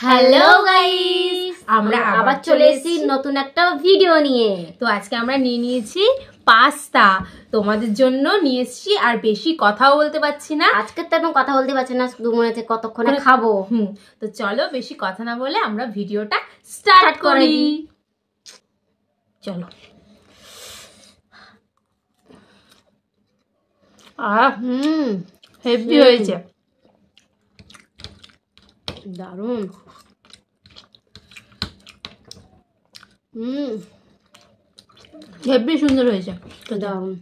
Hello guys, আমরা আবার চলে এসেছি নতুন একটা ভিডিও নিয়ে। তো আজকে আমরা নিয়ে নিয়েছি পাস্তা, তোমাদের জন্য নিয়ে এসেছি। আর বেশি কথাও বলতে পারছি না, আজকে তেমন কথা বলতে পারছি না, শুধু মনে হচ্ছে কতক্ষণে খাবো। তো চলো বেশি কথা না বলে আমরা ভিডিওটা স্টার্ট করি। চলো। হেভি হয়েছে, দারুন। হেভি সুন্দর হয়েছে, দারুন।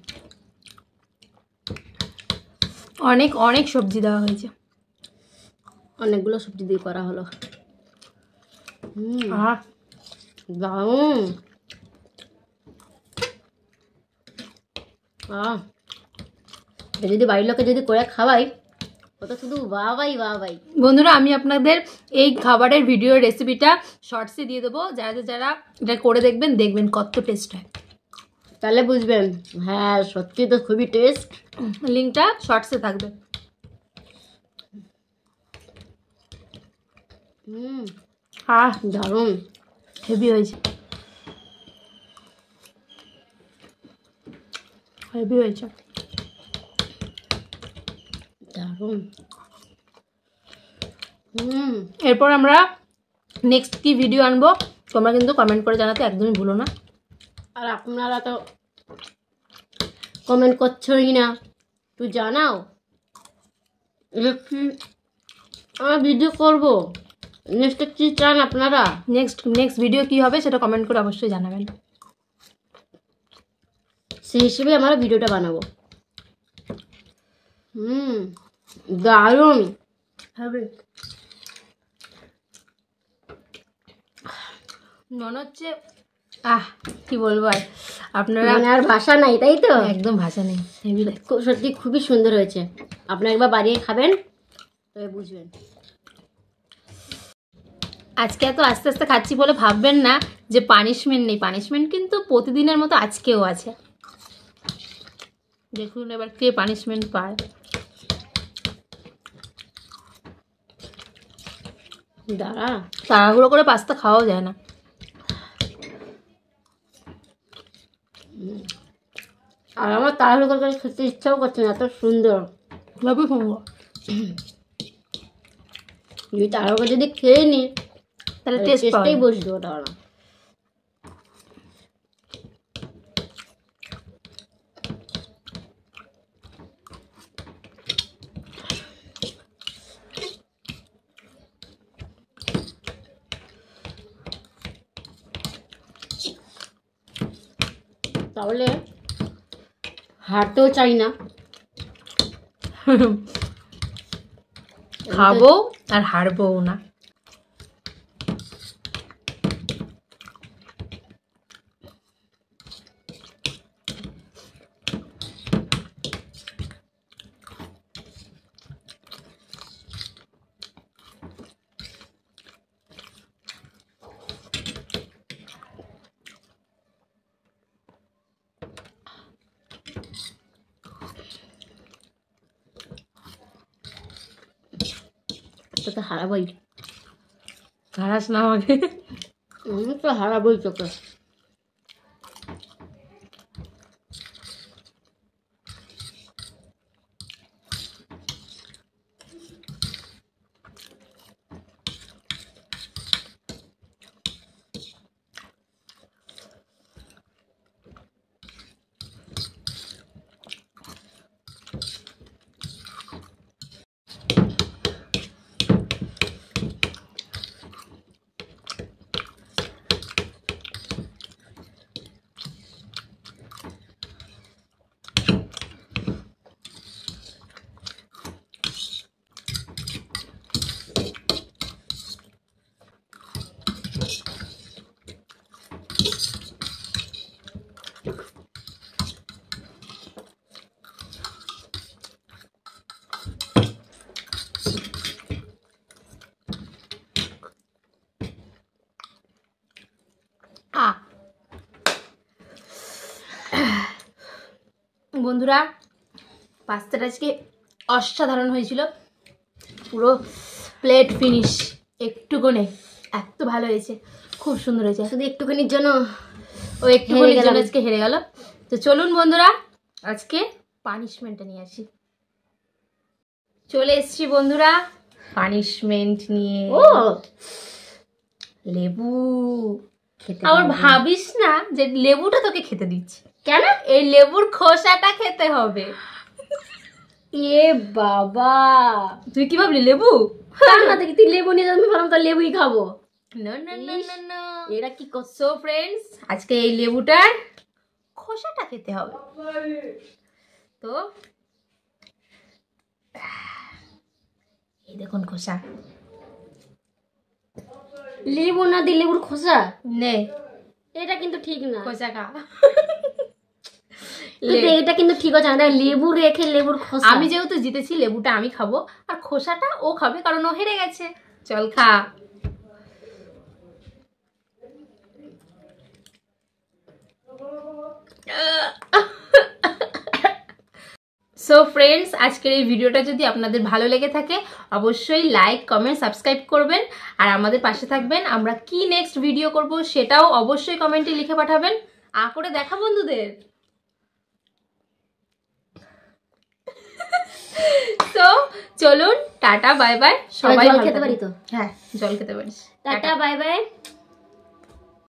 অনেক অনেক সবজি দেওয়া হয়েছে, অনেকগুলো সবজি দিয়ে করা হলো। দারুন। যদি বাড়ির লোকে যদি করে খাওয়াই, ওটা শুধু বাবাই বাবাই। বন্ধুরা, আমি আপনাদের এই খাবারের ভিডিও রেসিপিটা শর্টসে দিয়ে দেবো, যারা এটা করে দেখবেন কত টেস্ট হয়, তাহলে বুঝবেন। হ্যাঁ, সত্যি তো খুবই টেস্ট। লিঙ্কটা শর্টসে থাকবে। দারুন, হেভি হয়েছে, হেভি হয়েছে, দারুন। এরপর আমরা নেক্সট কি ভিডিও আনবো তোমরা কিন্তু কমেন্ট করে জানাতে একদমই ভুলো না। আর আপনারা তো কমেন্ট করছোই না, তুই জানাও কি আমরা ভিডিও করবো, নেক্সট কি চান আপনারা, নেক্সট ভিডিও কি হবে সেটা কমেন্ট করে অবশ্যই জানাবেন, সেই হিসেবে আমরা ভিডিওটা বানাবো। দারুন হবে। মনে হচ্ছে কি বলবো, আর আপনারা আর ভাষা নাই, তাই তো? একদম ভাষা নেই, সত্যি খুবই সুন্দর হয়েছে। আপনারা একবার বানিয়ে খাবেন, তবে বুঝবেন। আজকে এত আস্তে আস্তে খাচ্ছি বলে ভাববেন না যে পানিশমেন্ট নেই, পানিশমেন্ট কিন্তু প্রতিদিনের মতো আজকেও আছে। দেখুন এবার কে পানিশমেন্ট পায়। দাঁড়া, তাড়াহুড়ো করে পাস্তা খাওয়াও যায় না। আর আমার তাড়াহুড়ো করে খেতে ইচ্ছাও করছে না, এত সুন্দর। খুবই সুন্দর। যদি তাড়াহুড়ো করে যদি খেয়ে নি তাহলে টেস্টটাই বসবে ওটা না। তাহলে হারতেও চাই না, খাবো আর হারবো না। তোকে হারাবই, হারাস না আমাকে, তো হারাবই তোকে। বন্ধুরা, পাস্তাটা আজকে অসাধারণ হয়েছিল, পুরো প্লেট ফিনিশ, একটু বলবো নেই, এত ভালো হয়েছে, খুব সুন্দর হয়েছে। শুধু একটুখানির জন্য ও একটুখানির জন্য আজকে হেরে গেল। তো চলুন বন্ধুরা আজকে পানিশমেন্টটা নিয়ে আসি। চলে এসছি বন্ধুরা পানিশমেন্ট নিয়ে। ও লেবু। খেতে আবার পারবো। ভাবিস না যে লেবুটা তোকে খেতে দিচ্ছি, কেন? এই লেবুর খোসাটা খেতে হবে। এ বাবা, তুই কি ভাবলি লেবু? তার না থেকে তুই লেবু নিয়ে যাবি, ভাবলাম তার লেবুই খাবো। না না না না না, এরা কি করছে? সো ফ্রেন্ডস আজকে এই লেবুটার খোসাটা খেতে হবে। তো এই দেখুন খোসা, লেবু না দিয়ে লেবুর খোসা? নে এটা কিন্তু ঠিক না। খোসা খা। কিন্তু এটা কিন্তু ঠিক আছে না, লেবু রেখে লেবুর খোসা। আমি যেহেতু জিতেছি লেবুটা আমি খাবো, আর খোসাটা ও খাবে কারণ ও হেরে গেছে। চল খা। সো ফ্রেন্ডস আজকের এই ভিডিওটা যদি আপনাদের ভালো লেগে থাকে অবশ্যই লাইক কমেন্ট সাবস্ক্রাইব করবেন আর আমাদের পাশে থাকবেন। আমরা কি নেক্সট ভিডিও করব সেটাও অবশ্যই কমেন্টে লিখে পাঠাবেন। করে দেখা বন্ধুদের। তো চলুন টাটা বাই বাই। সবাই জল ভালো খেতে থাকবেন। পারি তো? হ্যাঁ জল খেতে পারিস। Tata bye bye.